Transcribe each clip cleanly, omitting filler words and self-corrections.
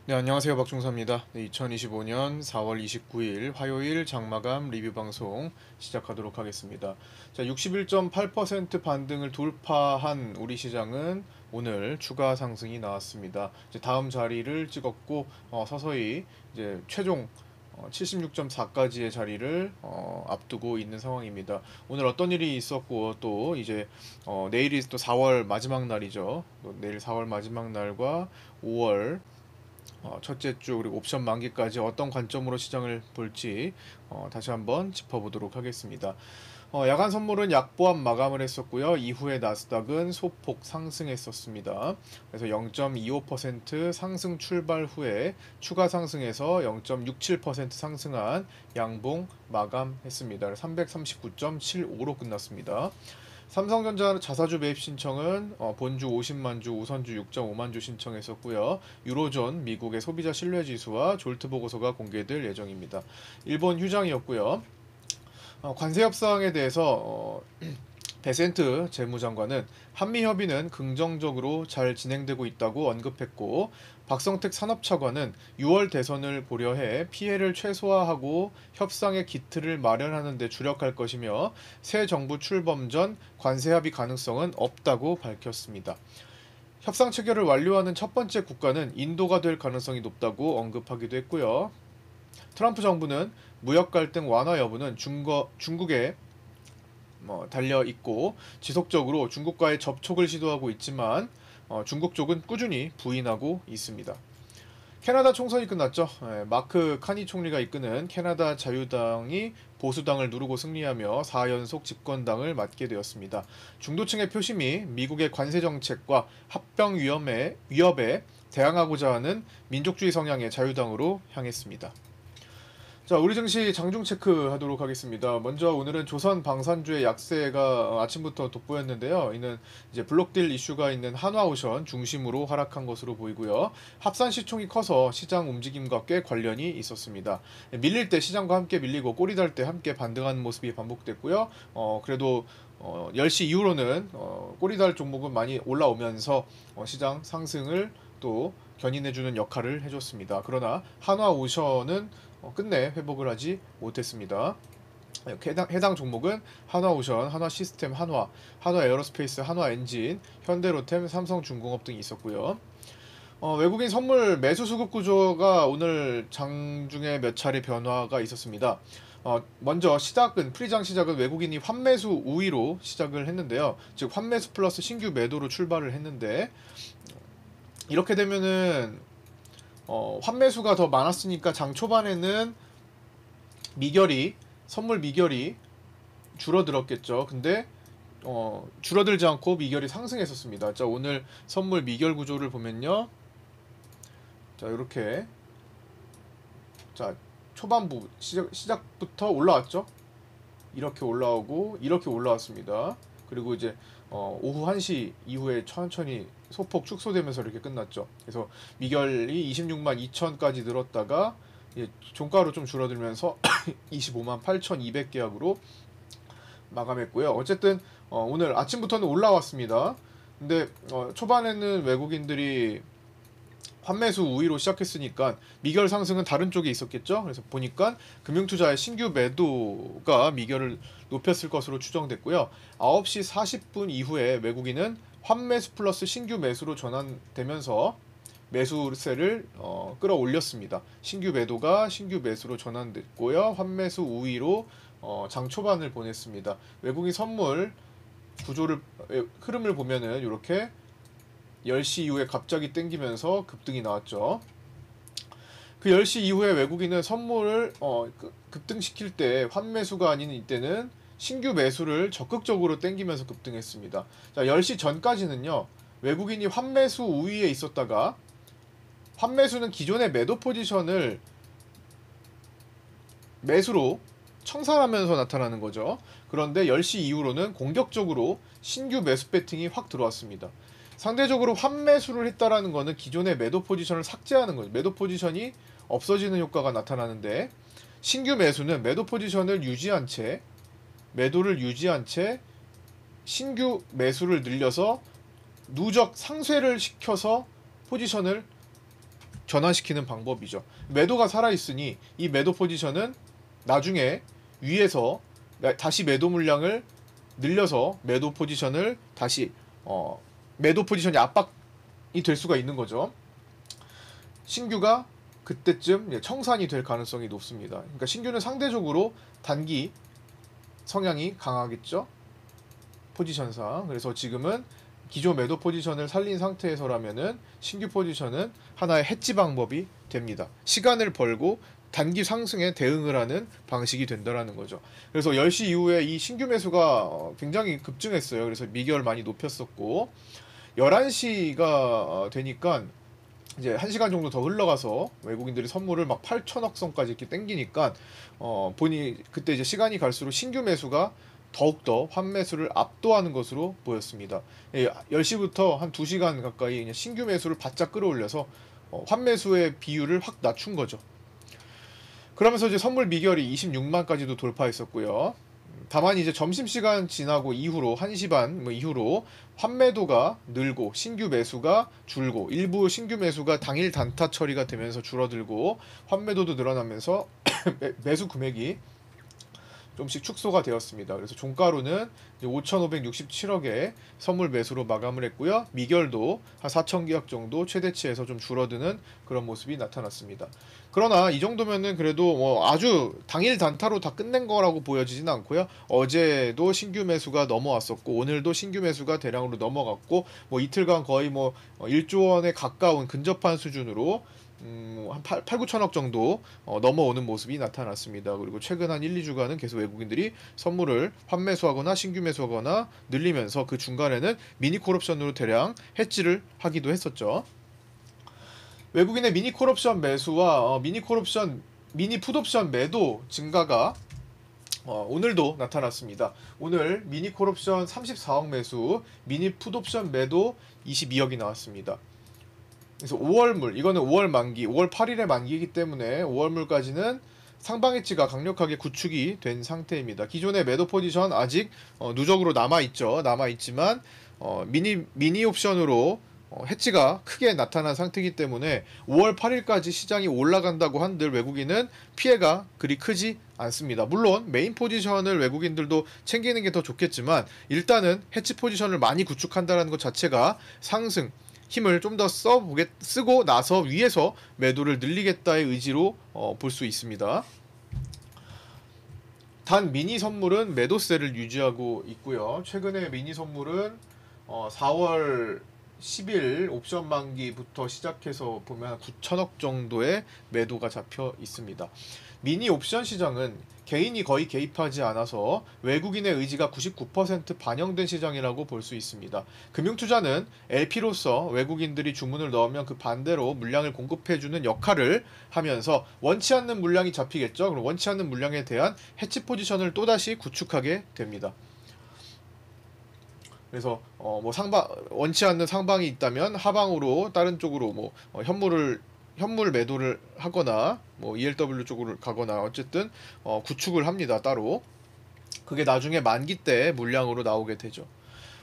네, 안녕하세요. 박중사입니다. 네, 2025년 4월 29일 화요일 장마감 리뷰 방송 시작하도록 하겠습니다. 자, 61.8% 반등을 돌파한 우리 시장은 오늘 추가 상승이 나왔습니다. 이제 다음 자리를 찍었고 서서히 이제 최종 76.4까지의 자리를 앞두고 있는 상황입니다. 오늘 어떤 일이 있었고 또 이제 내일이 또 4월 마지막 날이죠. 또 내일 4월 마지막 날과 5월 첫째 주 그리고 옵션 만기까지 어떤 관점으로 시장을 볼지 다시 한번 짚어보도록 하겠습니다. 야간 선물은 약보합 마감을 했었고요. 이후에 나스닥은 소폭 상승했었습니다. 그래서 0.25% 상승 출발 후에 추가 상승해서 0.67% 상승한 양봉 마감했습니다. 339.75로 끝났습니다. 삼성전자 자사주 매입 신청은 본주 50만 주, 우선주 6.5만 주 신청했었고요. 유로존 미국의 소비자 신뢰 지수와 졸트 보고서가 공개될 예정입니다. 일본 휴장이었고요. 관세 협상에 대해서 베센트 재무장관은 한미 협의는 긍정적으로 잘 진행되고 있다고 언급했고, 박성택 산업차관은 6월 대선을 고려해 피해를 최소화하고 협상의 기틀을 마련하는 데 주력할 것이며 새 정부 출범 전 관세 합의 가능성은 없다고 밝혔습니다. 협상 체결을 완료하는 첫 번째 국가는 인도가 될 가능성이 높다고 언급하기도 했고요. 트럼프 정부는 무역 갈등 완화 여부는 중국에 달려 있고 지속적으로 중국과의 접촉을 시도하고 있지만 중국 쪽은 꾸준히 부인하고 있습니다. 캐나다 총선이 끝났죠. 마크 카니 총리가 이끄는 캐나다 자유당이 보수당을 누르고 승리하며 4연속 집권당을 맡게 되었습니다. 중도층의 표심이 미국의 관세 정책과 합병 위협에 대항하고자 하는 민족주의 성향의 자유당으로 향했습니다. 자, 우리 증시 장중 체크하도록 하겠습니다. 먼저 오늘은 조선 방산주의 약세가 아침부터 돋보였는데요. 이는 이제 블록딜 이슈가 있는 한화오션 중심으로 하락한 것으로 보이고요. 합산 시총이 커서 시장 움직임과 꽤 관련이 있었습니다. 밀릴 때 시장과 함께 밀리고 꼬리 달 때 함께 반등하는 모습이 반복됐고요. 그래도 10시 이후로는 꼬리 달 종목은 많이 올라오면서 시장 상승을 또 견인해주는 역할을 해줬습니다. 그러나 한화오션은 끝내 회복을 하지 못했습니다. 해당 종목은 한화오션, 한화시스템, 한화에어로스페이스, 한화엔진, 현대로템, 삼성중공업 등이 있었고요. 외국인 선물 매수 수급 구조가 오늘 장중에 몇 차례 변화가 있었습니다. 먼저 프리장 시작은 외국인이 환매수 우위로 시작을 했는데요. 즉 환매수 플러스 신규 매도로 출발을 했는데, 이렇게 되면은 환매수가 더 많았으니까 장 초반에는 선물 미결이 줄어들었겠죠. 근데 줄어들지 않고 미결이 상승했었습니다. 자, 오늘 선물 미결 구조를 보면요. 자, 이렇게 자, 초반부 시작부터 올라왔죠. 이렇게 올라오고 이렇게 올라왔습니다. 그리고 이제 오후 1시 이후에 천천히 소폭 축소되면서 이렇게 끝났죠. 그래서 미결이 26만 2천까지 늘었다가 종가로 좀 줄어들면서 25만 8,200계약으로 마감했고요. 어쨌든 오늘 아침부터는 올라왔습니다. 근데 초반에는 외국인들이 환매수 우위로 시작했으니까 미결 상승은 다른 쪽에 있었겠죠. 그래서 보니까 금융투자의 신규 매도가 미결을 높였을 것으로 추정됐고요. 9시 40분 이후에 외국인은 환매수 플러스 신규 매수로 전환되면서 매수세를 끌어올렸습니다. 신규 매도가 신규 매수로 전환됐고요. 환매수 우위로 장 초반을 보냈습니다. 외국인 선물 흐름을 보면은 이렇게 10시 이후에 갑자기 땡기면서 급등이 나왔죠. 그 10시 이후에 외국인은 선물을 급등시킬 때 환매수가 아닌 이때는 신규 매수를 적극적으로 땡기면서 급등했습니다. 자, 10시 전까지는요. 외국인이 환매수 우위에 있었다가 환매수는 기존의 매도 포지션을 매수로 청산하면서 나타나는 거죠. 그런데 10시 이후로는 공격적으로 신규 매수 배팅이 확 들어왔습니다. 상대적으로 환매수를 했다라는 것은 기존의 매도 포지션을 삭제하는 거죠. 매도 포지션이 없어지는 효과가 나타나는데, 신규 매수는 매도 포지션을 유지한 채 매도를 유지한 채 신규 매수를 늘려서 누적 상쇄를 시켜서 포지션을 전환시키는 방법이죠. 매도가 살아있으니 이 매도 포지션은 나중에 위에서 다시 매도 물량을 늘려서 매도 포지션을 다시 매도 포지션이 압박이 될 수가 있는 거죠. 신규가 그때쯤 청산이 될 가능성이 높습니다. 그러니까 신규는 상대적으로 단기 성향이 강하겠죠. 포지션상. 그래서 지금은 기존 매도 포지션을 살린 상태에서라면은 신규 포지션은 하나의 해지 방법이 됩니다. 시간을 벌고 단기 상승에 대응을 하는 방식이 된다라는 거죠. 그래서 10시 이후에 이 신규 매수가 굉장히 급증했어요. 그래서 미결 많이 높였었고 11시가 되니까 이제 1시간 정도 더 흘러가서 외국인들이 선물을 막 8천억 선까지 이렇게 땡기니까 보니 그때 이제 시간이 갈수록 신규 매수가 더욱더 환매수를 압도하는 것으로 보였습니다. 10시부터 한 2시간 가까이 그냥 신규 매수를 바짝 끌어올려서 환매수의 비율을 확 낮춘 거죠. 그러면서 이제 선물 미결이 26만까지도 돌파했었고요. 다만 이제 점심시간 지나고 이후로 1시 반 이후로 환매도가 늘고 신규 매수가 줄고 일부 신규 매수가 당일 단타 처리가 되면서 줄어들고 환매도도 늘어나면서 매수 금액이 좀씩 축소가 되었습니다. 그래서 종가로는 5,567억에 선물 매수로 마감을 했고요. 미결도 한 4,000계약 정도 최대치에서 좀 줄어드는 그런 모습이 나타났습니다. 그러나 이 정도면은 그래도 뭐 아주 당일 단타로 다 끝낸 거라고 보여지진 않고요. 어제도 신규 매수가 넘어왔었고 오늘도 신규 매수가 대량으로 넘어갔고 뭐 이틀간 거의 뭐 1조 원에 가까운 근접한 수준으로 한 8, 9천억 정도 넘어오는 모습이 나타났습니다. 그리고 최근 한 1, 2주간은 계속 외국인들이 선물을 환매수하거나 신규 매수하거나 늘리면서 그 중간에는 미니 콜옵션으로 대량 해지를 하기도 했었죠. 외국인의 미니 콜옵션 매수와 미니 콜옵션, 미니 풋옵션 매도 증가가 오늘도 나타났습니다. 오늘 미니 콜옵션 34억 매수, 미니 풋옵션 매도 22억이 나왔습니다. 그래서 5월물, 이거는 5월 만기, 5월 8일에 만기이기 때문에 5월물까지는 상방 해지가 강력하게 구축이 된 상태입니다. 기존의 매도 포지션 아직 누적으로 남아있죠. 남아있지만 미니 옵션으로 해지가 크게 나타난 상태이기 때문에 5월 8일까지 시장이 올라간다고 한들 외국인은 피해가 그리 크지 않습니다. 물론 메인 포지션을 외국인들도 챙기는 게 더 좋겠지만 일단은 해지 포지션을 많이 구축한다는 것 자체가 상승 힘을 좀 더 쓰고 나서 위에서 매도를 늘리겠다의 의지로 볼 수 있습니다. 단 미니 선물은 매도세를 유지하고 있고요. 최근에 미니 선물은 4월 10일 옵션 만기부터 시작해서 보면 9천억 정도의 매도가 잡혀 있습니다. 미니 옵션 시장은 개인이 거의 개입하지 않아서 외국인의 의지가 99% 반영된 시장이라고 볼 수 있습니다. 금융투자는 LP로서 외국인들이 주문을 넣으면 그 반대로 물량을 공급해주는 역할을 하면서 원치 않는 물량이 잡히겠죠. 그럼 원치 않는 물량에 대한 해치 포지션을 또다시 구축하게 됩니다. 그래서 뭐 원치 않는 상방이 있다면 하방으로 다른 쪽으로 뭐 현물 매도를 하거나 뭐 ELW 쪽으로 가거나 어쨌든 구축을 합니다. 따로. 그게 나중에 만기 때 물량으로 나오게 되죠.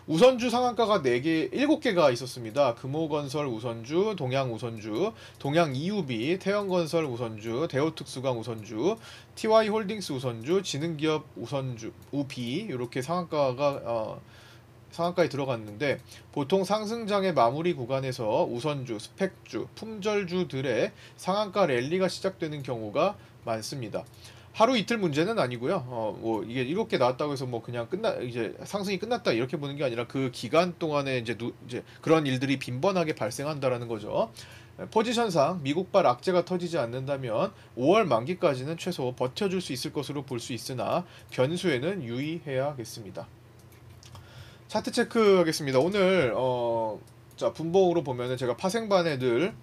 우선주 상한가가 7개가 있었습니다. 금호건설 우선주, 동양우선주, 동양EUB, 태영건설 우선주, 대우특수강 우선주, TY홀딩스 우선주, 지능기업 우선주, 우비 이렇게 상한가에 들어갔는데 보통 상승장의 마무리 구간에서 우선주, 스펙주, 품절주들의 상한가 랠리가 시작되는 경우가 많습니다. 하루 이틀 문제는 아니고요. 뭐 이게 7개 나왔다고 해서 뭐 그냥 이제 상승이 끝났다 이렇게 보는 게 아니라 그 기간 동안에 이제 그런 일들이 빈번하게 발생한다라는 거죠. 포지션상 미국발 악재가 터지지 않는다면 5월 만기까지는 최소 버텨줄 수 있을 것으로 볼 수 있으나 변수에는 유의해야겠습니다. 차트 체크하겠습니다. 오늘 자 분봉으로 보면은 제가 파생반에 늘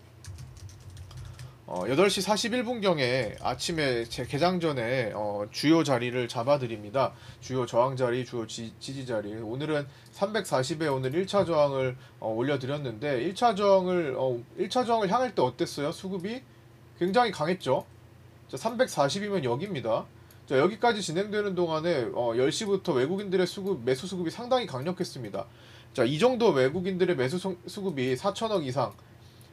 8시 41분경에 아침에 제 개장 전에 주요 자리를 잡아드립니다. 주요 저항 자리, 주요 지지 자리. 오늘은 340에 오늘 1차 저항을 올려드렸는데 1차 저항을 향할 때 어땠어요? 수급이 굉장히 강했죠. 자, 340이면 여기입니다. 자, 여기까지 진행되는 동안에 10시부터 외국인들의 매수 수급이 상당히 강력했습니다. 자, 이 정도 외국인들의 매수 수급이 4천억 이상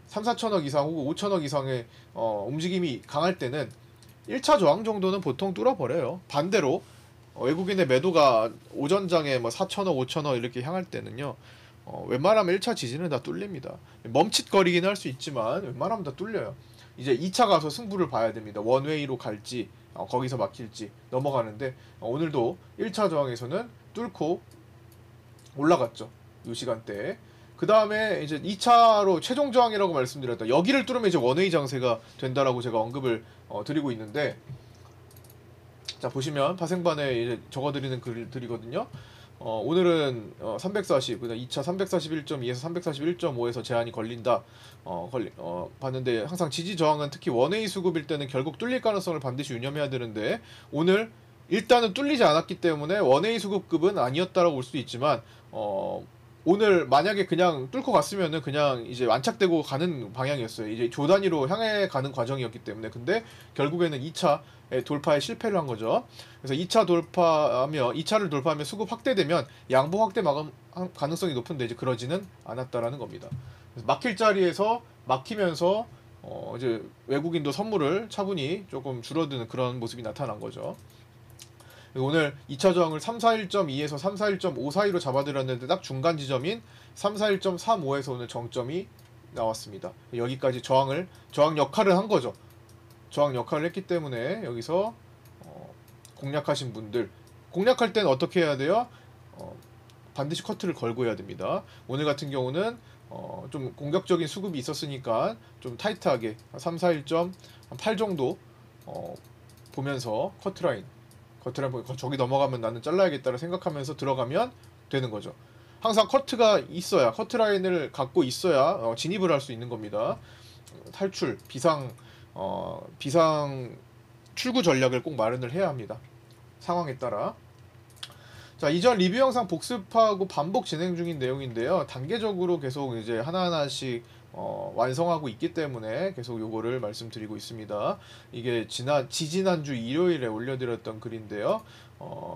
3, 4천억 이상 혹은 5천억 이상의 움직임이 강할 때는 1차 저항 정도는 보통 뚫어버려요. 반대로 외국인의 매도가 오전장에 뭐 4천억, 5천억 이렇게 향할 때는요. 웬만하면 1차 지지는 다 뚫립니다. 멈칫거리긴 할 수 있지만 웬만하면 다 뚫려요. 이제 2차 가서 승부를 봐야 됩니다. 원웨이로 갈지 거기서 막힐지 넘어가는데 오늘도 1차 저항에서는 뚫고 올라갔죠. 이 시간대에. 그 다음에 이제 2차로 최종 저항이라고 말씀드렸다. 여기를 뚫으면 이제 원웨이 장세가 된다라고 제가 언급을 드리고 있는데, 자 보시면 파생반에 이제 적어드리는 글들이거든요. 오늘은 340, 그다음 2차 341.2에서 341.5에서 제한이 걸린다. 봤는데 항상 지지 저항은 특히 원웨이 수급일 때는 결국 뚫릴 가능성을 반드시 유념해야 되는데, 오늘 일단은 뚫리지 않았기 때문에 원웨이 수급급은 아니었다라고 볼 수도 있지만 오늘 만약에 그냥 뚫고 갔으면은 그냥 이제 완착되고 가는 방향이었어요. 이제 조 단위로 향해 가는 과정이었기 때문에. 근데 결국에는 2차 돌파에 실패를 한 거죠. 그래서 2차 돌파하며 2차를 돌파하면 수급 확대되면 양보 확대 막음 가능성이 높은데 이제 그러지는 않았다라는 겁니다. 그래서 막힐 자리에서 막히면서 이제 외국인도 선물을 차분히 조금 줄어드는 그런 모습이 나타난 거죠. 오늘 2차 저항을 341.2에서 341.5 사이로 잡아들였는데 딱 중간 지점인 341.35에서 오늘 정점이 나왔습니다. 여기까지 저항 역할을 한 거죠. 저항 역할을 했기 때문에 여기서 공략하신 분들, 공략할 때는 어떻게 해야 돼요? 반드시 커트를 걸고 해야 됩니다. 오늘 같은 경우는 좀 공격적인 수급이 있었으니까 좀 타이트하게 341.8 정도 보면서 커트라인 저기 넘어가면 나는 잘라야겠다를 생각하면서 들어가면 되는 거죠. 항상 커트가 있어야, 커트라인을 갖고 있어야 진입을 할 수 있는 겁니다. 탈출, 비상 출구 전략을 꼭 마련을 해야 합니다. 상황에 따라. 자, 이전 리뷰 영상 복습하고 반복 진행 중인 내용인데요. 단계적으로 계속 이제 하나하나씩 완성하고 있기 때문에 계속 요거를 말씀드리고 있습니다. 이게 지지난주 일요일에 올려드렸던 글인데요.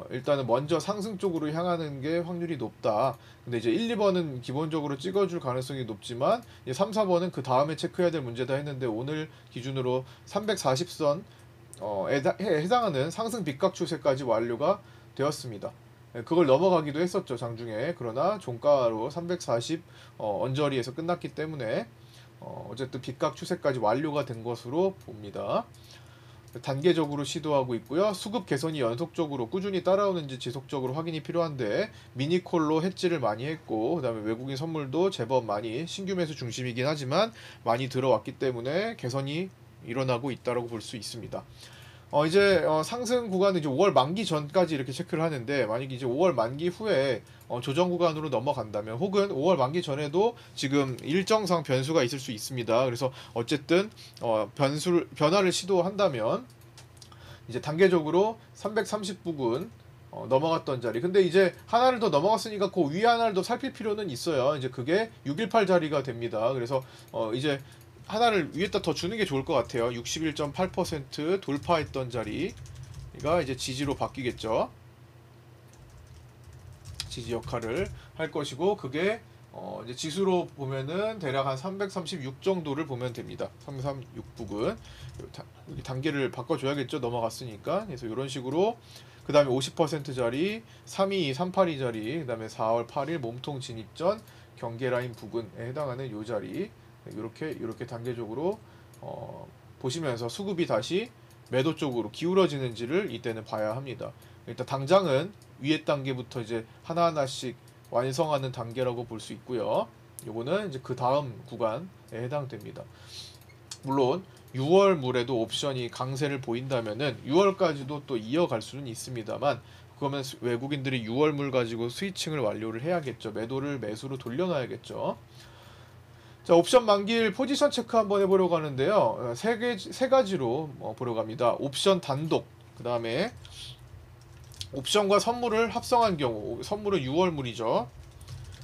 일단은 먼저 상승 쪽으로 향하는 게 확률이 높다. 근데 이제 1, 2번은 기본적으로 찍어줄 가능성이 높지만 3, 4번은 그 다음에 체크해야 될 문제다 했는데, 오늘 기준으로 340선 해당하는 상승 빗각 추세까지 완료가 되었습니다. 그걸 넘어가기도 했었죠, 장중에. 그러나 종가로 340 언저리에서 끝났기 때문에 어쨌든 빗각 추세까지 완료가 된 것으로 봅니다. 단계적으로 시도하고 있고요. 수급 개선이 연속적으로 꾸준히 따라오는지 지속적으로 확인이 필요한데, 미니콜로 해지를 많이 했고, 그 다음에 외국인 선물도 제법 많이 신규 매수 중심이긴 하지만 많이 들어왔기 때문에 개선이 일어나고 있다고 볼 수 있습니다. 이제 상승 구간은 이제 5월 만기 전까지 이렇게 체크를 하는데, 만약에 이제 5월 만기 후에 조정 구간으로 넘어간다면, 혹은 5월 만기 전에도 지금 일정상 변수가 있을 수 있습니다. 그래서 어쨌든 변화를 시도한다면 이제 단계적으로 330 부근 넘어갔던 자리. 근데 이제 하나를 더 넘어갔으니까 그 위에 하나를 더 살필 필요는 있어요. 이제 그게 618 자리가 됩니다. 그래서 이제 하나를 위에다 더 주는 게 좋을 것 같아요. 61.8% 돌파했던 자리가 이제 지지로 바뀌겠죠. 지지 역할을 할 것이고, 그게 이제 지수로 보면은 대략 한 336 정도를 보면 됩니다. 336 부근 단계를 바꿔줘야겠죠. 넘어갔으니까. 그래서 이런 식으로, 그 다음에 50% 자리, 322, 382 자리, 그 다음에 4월 8일 몸통 진입전 경계라인 부근에 해당하는 요 자리, 이렇게 단계적으로 보시면서 수급이 다시 매도 쪽으로 기울어지는지를 이때는 봐야 합니다. 일단 당장은 위에 단계부터 이제 하나하나씩 완성하는 단계라고 볼 수 있고요. 요거는 이제 그 다음 구간에 해당됩니다. 물론 6월 물에도 옵션이 강세를 보인다면은 6월까지도 또 이어갈 수는 있습니다만, 그러면 외국인들이 6월 물 가지고 스위칭을 완료를 해야겠죠. 매도를 매수로 돌려놔야겠죠. 자, 옵션 만기일 포지션 체크 한번 해보려고 하는데요. 세 가지로 보려고 합니다. 옵션 단독, 그 다음에 옵션과 선물을 합성한 경우, 선물은 6월물이죠.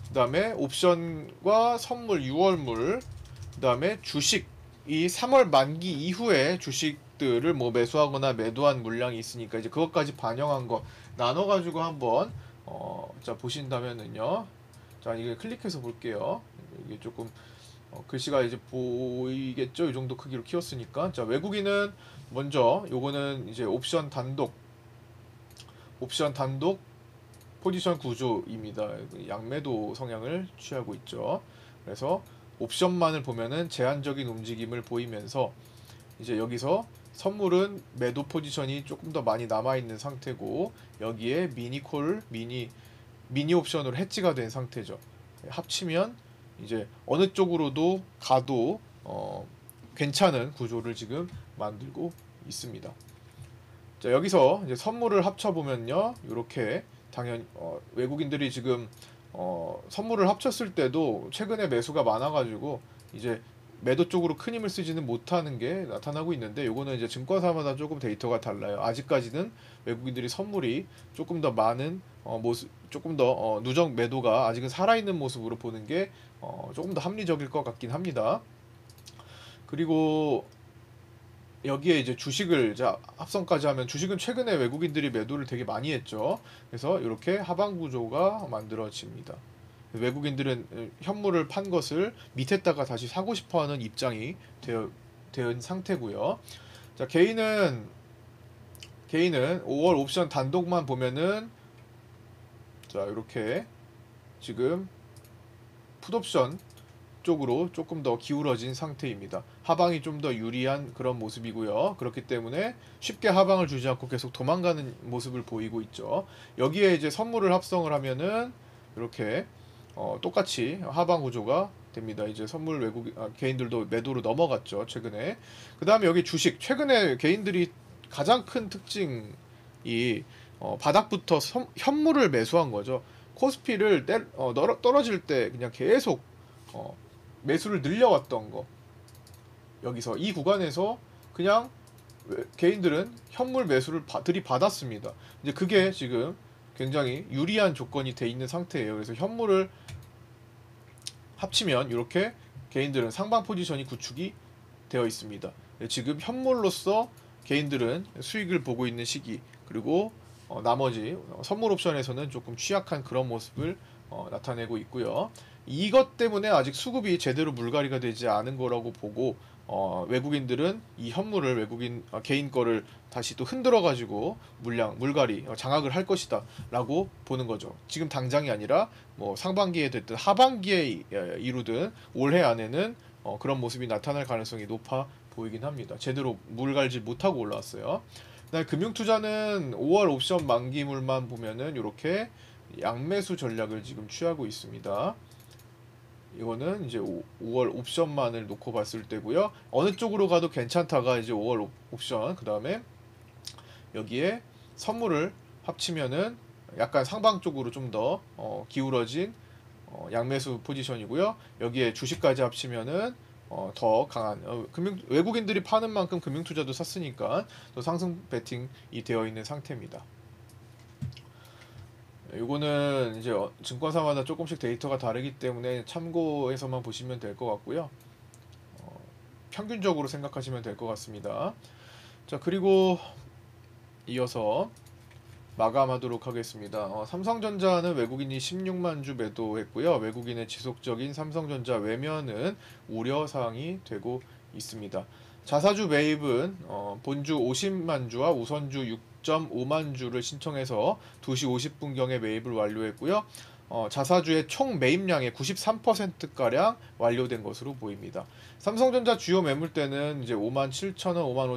그 다음에 옵션과 선물 6월물, 그 다음에 주식, 이 3월 만기 이후에 주식들을 뭐 매수하거나 매도한 물량이 있으니까 이제 그것까지 반영한 거 나눠가지고 한번 자 보신다면은요. 자, 이게 클릭해서 볼게요. 이게 조금 글씨가 이제 보이겠죠? 이 정도 크기로 키웠으니까. 자, 외국인은 먼저 요거는 이제 옵션 단독 포지션 구조입니다. 양매도 성향을 취하고 있죠. 그래서 옵션만을 보면은 제한적인 움직임을 보이면서 이제 여기서 선물은 매도 포지션이 조금 더 많이 남아있는 상태고, 여기에 미니 옵션으로 해지가 된 상태죠. 합치면 이제 어느 쪽으로도 가도 괜찮은 구조를 지금 만들고 있습니다. 자, 여기서 이제 선물을 합쳐보면요, 이렇게 당연히 외국인들이 지금 선물을 합쳤을 때도 최근에 매수가 많아가지고 이제 매도 쪽으로 큰 힘을 쓰지는 못하는 게 나타나고 있는데, 요거는 이제 증권사마다 조금 데이터가 달라요. 아직까지는 외국인들이 선물이 조금 더 많은 모습, 조금 더 누적 매도가 아직은 살아있는 모습으로 보는 게 조금 더 합리적일 것 같긴 합니다. 그리고 여기에 이제 주식을 합성까지 하면, 주식은 최근에 외국인들이 매도를 되게 많이 했죠. 그래서 이렇게 하방 구조가 만들어집니다. 외국인들은 현물을 판 것을 밑에다가 다시 사고 싶어하는 입장이 된 상태고요. 자, 개인은 5월 옵션 단독만 보면은, 자, 이렇게 지금 풋옵션 쪽으로 조금 더 기울어진 상태입니다. 하방이 좀 더 유리한 그런 모습이고요. 그렇기 때문에 쉽게 하방을 주지 않고 계속 도망가는 모습을 보이고 있죠. 여기에 이제 선물을 합성을 하면은 이렇게 똑같이 하방 구조가 됩니다. 이제 개인들도 매도로 넘어갔죠, 최근에. 그 다음에 여기 주식, 최근에 개인들이 가장 큰 특징이 바닥부터 현물을 매수한 거죠. 코스피를 떨어질 때 그냥 계속 매수를 늘려왔던 거, 여기서 이 구간에서 그냥 개인들은 현물 매수를 들이받았습니다. 이제 그게 지금 굉장히 유리한 조건이 돼 있는 상태예요. 그래서 현물을 합치면 이렇게 개인들은 상방 포지션이 구축이 되어 있습니다. 지금 현물로서 개인들은 수익을 보고 있는 시기, 그리고 나머지 선물 옵션에서는 조금 취약한 그런 모습을 나타내고 있고요. 이것 때문에 아직 수급이 제대로 물갈이가 되지 않은 거라고 보고, 외국인들은 이 현물을 개인 거를 다시 또 흔들어 가지고 물갈이 장악을 할 것이다 라고 보는 거죠. 지금 당장이 아니라 뭐 상반기에 됐든 하반기에 이루든 올해 안에는 그런 모습이 나타날 가능성이 높아 보이긴 합니다. 제대로 물갈지 못하고 올라왔어요. 그다음에 금융투자는 5월 옵션 만기물만 보면은 이렇게 양매수 전략을 지금 취하고 있습니다. 이거는 이제 5월 옵션만을 놓고 봤을 때고요. 어느 쪽으로 가도 괜찮다가 이제 5월 옵션, 그 다음에 여기에 선물을 합치면은 약간 상방 쪽으로 좀 더 기울어진 양매수 포지션이고요. 여기에 주식까지 합치면은 더 강한 외국인들이 파는 만큼 금융투자도 샀으니까 또 상승 베팅이 되어 있는 상태입니다. 요거는 이제 증권사마다 조금씩 데이터가 다르기 때문에 참고해서만 보시면 될 것 같고요. 평균적으로 생각하시면 될 것 같습니다. 자, 그리고 이어서 마감하도록 하겠습니다. 삼성전자는 외국인이 16만 주 매도했고요. 외국인의 지속적인 삼성전자 외면은 우려사항이 되고 있습니다. 자사주 매입은 본주 50만 주와 우선주 6.5만 주를 신청해서 2시 50분경에 매입을 완료했고요. 자사주의 총 매입량의 93%가량 완료된 것으로 보입니다. 삼성전자 주요 매물대는 이제 57,000원,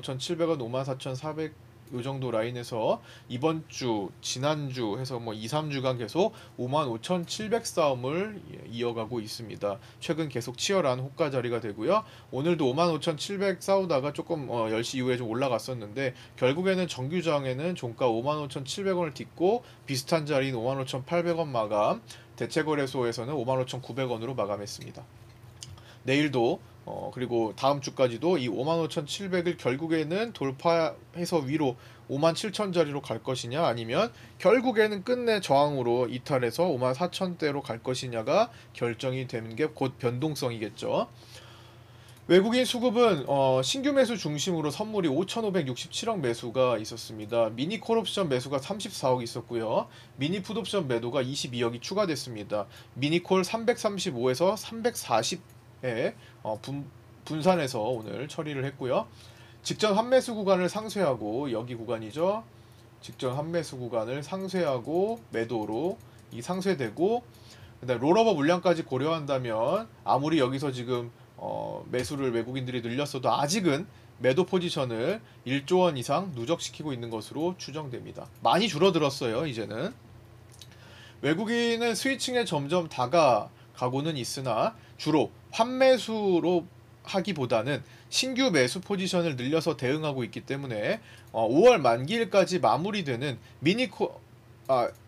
55,700원, 54,400 요 정도 라인에서 이번 주, 지난주 해서 뭐 2, 3주간 계속 55,700 싸움을 이어가고 있습니다. 최근 계속 치열한 호가 자리가 되고요. 오늘도 55,700 싸우다가 조금 10시 이후에 좀 올라갔었는데, 결국에는 정규장에는 종가 55,700원을 딛고 비슷한 자리인 55,800원 마감, 대체거래소에서는 55,900원으로 마감했습니다. 내일도 그리고 다음 주까지도 이 55,700을 결국에는 돌파해서 위로 57,000자리로 갈 것이냐, 아니면 결국에는 끝내 저항으로 이탈해서 54,000대로 갈 것이냐가 결정이 되는 게 곧 변동성이겠죠. 외국인 수급은 신규 매수 중심으로 선물이 5,567억 매수가 있었습니다. 미니 콜옵션 매수가 34억 있었고요. 미니 풋옵션 매도가 22억이 추가됐습니다. 미니 콜 335에서 340 분산해서 오늘 처리를 했고요. 직전 환매수 구간을 상쇄하고, 여기 구간이죠. 직전 환매수 구간을 상쇄하고 매도로 이 상쇄되고, 그다음 롤오버 물량까지 고려한다면 아무리 여기서 지금 매수를 외국인들이 늘렸어도 아직은 매도 포지션을 1조 원 이상 누적시키고 있는 것으로 추정됩니다. 많이 줄어들었어요, 이제는. 외국인은 스위칭에 점점 다가가고는 있으나 주로 환매수로 하기보다는 신규 매수 포지션을 늘려서 대응하고 있기 때문에 5월 만기일까지 마무리되는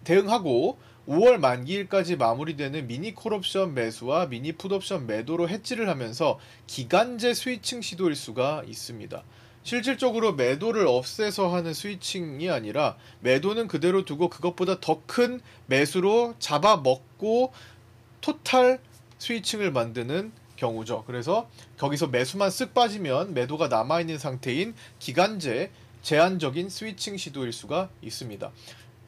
대응하고 5월 만기일까지 마무리되는 미니 콜옵션 매수와 미니 풋옵션 매도로 해지를 하면서 기간제 스위칭 시도일 수가 있습니다. 실질적으로 매도를 없애서 하는 스위칭이 아니라 매도는 그대로 두고 그것보다 더 큰 매수로 잡아먹고 토탈 스위칭을 만드는 경우죠. 그래서 거기서 매수만 쓱 빠지면 매도가 남아있는 상태인 기간제 제한적인 스위칭 시도일 수가 있습니다.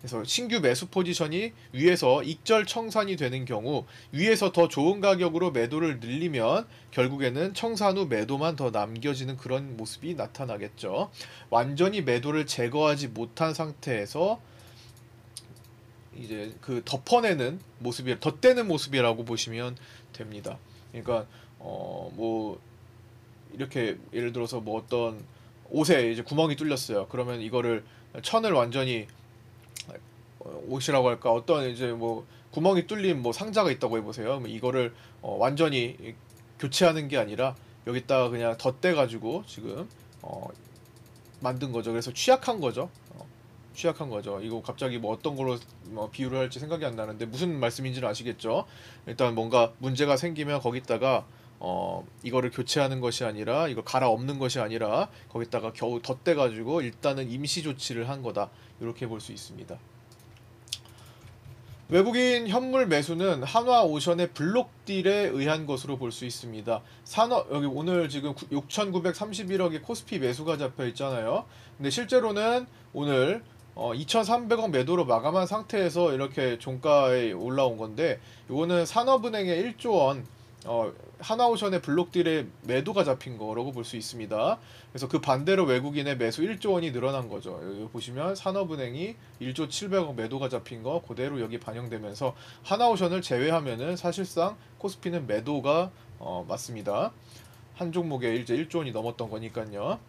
그래서 신규 매수 포지션이 위에서 익절 청산이 되는 경우 위에서 더 좋은 가격으로 매도를 늘리면 결국에는 청산 후 매도만 더 남겨지는 그런 모습이 나타나겠죠. 완전히 매도를 제거하지 못한 상태에서 이제 그 덮어내는 모습이, 덧대는 모습이라고 보시면 됩니다. 그러니까 뭐 이렇게 예를 들어서 뭐 어떤 옷에 이제 구멍이 뚫렸어요. 그러면 이거를 천을 완전히 옷이라고 할까, 어떤 이제 뭐 구멍이 뚫린 뭐 상자가 있다고 해보세요. 이거를 완전히 교체하는 게 아니라 여기다가 그냥 덧대 가지고 지금 만든 거죠. 그래서 취약한 거죠. 취약한 거죠. 이거 갑자기 뭐 어떤 걸로 비유를 할지 생각이 안 나는데 무슨 말씀인지는 아시겠죠? 일단 뭔가 문제가 생기면 거기다가 이거를 교체하는 것이 아니라, 이걸 갈아엎는 것이 아니라 거기다가 겨우 덧대 가지고 일단은 임시 조치를 한 거다, 이렇게 볼 수 있습니다. 외국인 현물 매수는 한화오션의 블록딜에 의한 것으로 볼 수 있습니다. 여기 오늘 지금 6,931억의 코스피 매수가 잡혀 있잖아요. 근데 실제로는 오늘 2,300억 매도로 마감한 상태에서 이렇게 종가에 올라온 건데, 이거는 산업은행의 1조 원 하나오션의 블록딜에 매도가 잡힌 거라고 볼 수 있습니다. 그래서 그 반대로 외국인의 매수 1조 원이 늘어난 거죠. 여기 보시면 산업은행이 1조 700억 매도가 잡힌 거 그대로 여기 반영되면서 하나오션을 제외하면은 사실상 코스피는 매도가 맞습니다. 한 종목에 이제 1조 원이 넘었던 거니까요.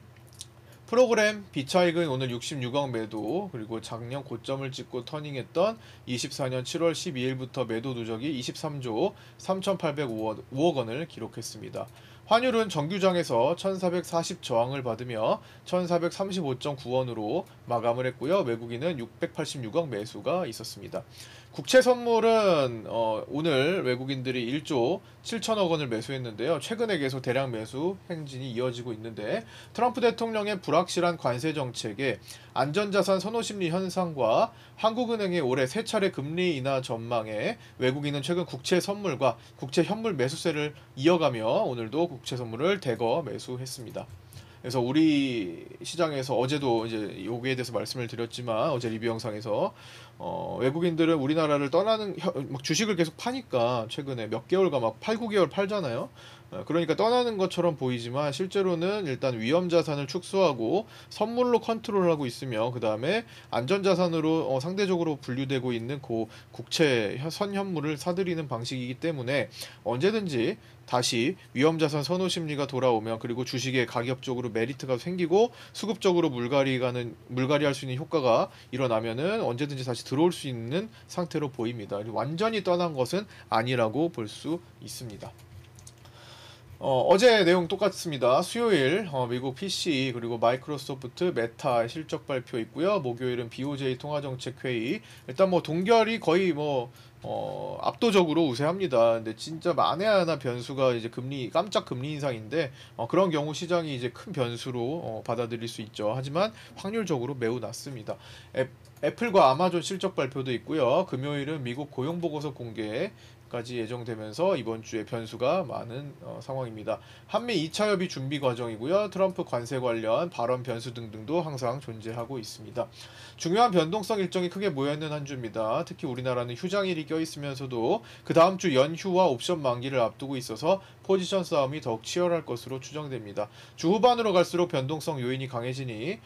프로그램 비차익은 오늘 66억 매도, 그리고 작년 고점을 찍고 터닝했던 24년 7월 12일부터 매도 누적이 23조 3,805억 원을 기록했습니다. 환율은 정규장에서 1440 저항을 받으며 1435.9원으로 마감을 했고요. 외국인은 686억 매수가 있었습니다. 국채 선물은 오늘 외국인들이 1조 7천억 원을 매수했는데요. 최근에 계속 대량 매수 행진이 이어지고 있는데, 트럼프 대통령의 불확실한 관세 정책에 안전자산 선호심리 현상과 한국은행의 올해 세 차례 금리 인하 전망에 외국인은 최근 국채 선물과 국채 현물 매수세를 이어가며 오늘도 국채 선물을 대거 매수했습니다. 그래서 우리 시장에서 어제도 이제 여기에 대해서 말씀을 드렸지만, 어제 리뷰 영상에서 외국인들은 우리나라를 떠나는 막 주식을 계속 파니까 최근에 몇 개월가 막 8, 9개월 팔잖아요. 그러니까 떠나는 것처럼 보이지만 실제로는 일단 위험 자산을 축소하고 선물로 컨트롤하고 있으며, 그 다음에 안전 자산으로 상대적으로 분류되고 있는 그 국채 선현물을 사들이는 방식이기 때문에 언제든지 다시 위험자산 선호 심리가 돌아오면, 그리고 주식의 가격적으로 메리트가 생기고 수급적으로 물갈이할 수 있는 효과가 일어나면은 언제든지 다시 들어올 수 있는 상태로 보입니다. 완전히 떠난 것은 아니라고 볼 수 있습니다. 어제 내용 똑같습니다. 수요일 미국 PC 그리고 마이크로소프트, 메타 실적 발표 있고요. 목요일은 BOJ 통화정책회의. 일단 뭐 동결이 거의 압도적으로 우세합니다. 근데 진짜 만에 하나 변수가 이제 깜짝 금리 인상인데, 그런 경우 시장이 이제 큰 변수로 받아들일 수 있죠. 하지만 확률적으로 매우 낮습니다. 애플과 아마존 실적 발표도 있고요. 금요일은 미국 고용보고서 공개 까지 예정되면서 이번 주에 변수가 많은 상황입니다. 한미 2차 협의 준비 과정이고요. 트럼프 관세 관련 발언 변수 등등도 항상 존재하고 있습니다. 중요한 변동성 일정이 크게 모여있는 한 주입니다. 특히 우리나라는 휴장일이 껴있으면서도 그 다음 주 연휴와 옵션 만기를 앞두고 있어서 포지션 싸움이 더욱 치열할 것으로 추정됩니다. 주 후반으로 갈수록 변동성 요인이 강해지니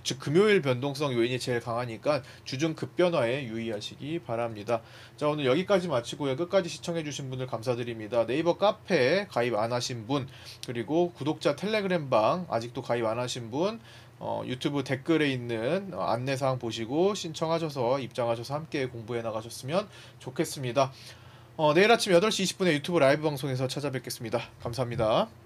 즉 금요일 변동성 요인이 제일 강하니까 주중 급변화에 유의하시기 바랍니다. 자, 오늘 여기까지 마치고요. 끝까지 시청해주신 분들 감사드립니다. 네이버 카페 가입 안 하신 분, 그리고 구독자 텔레그램방 아직도 가입 안 하신 분, 유튜브 댓글에 있는 안내사항 보시고 신청하셔서 입장하셔서 함께 공부해 나가셨으면 좋겠습니다. 내일 아침 8시 20분에 유튜브 라이브 방송에서 찾아뵙겠습니다. 감사합니다.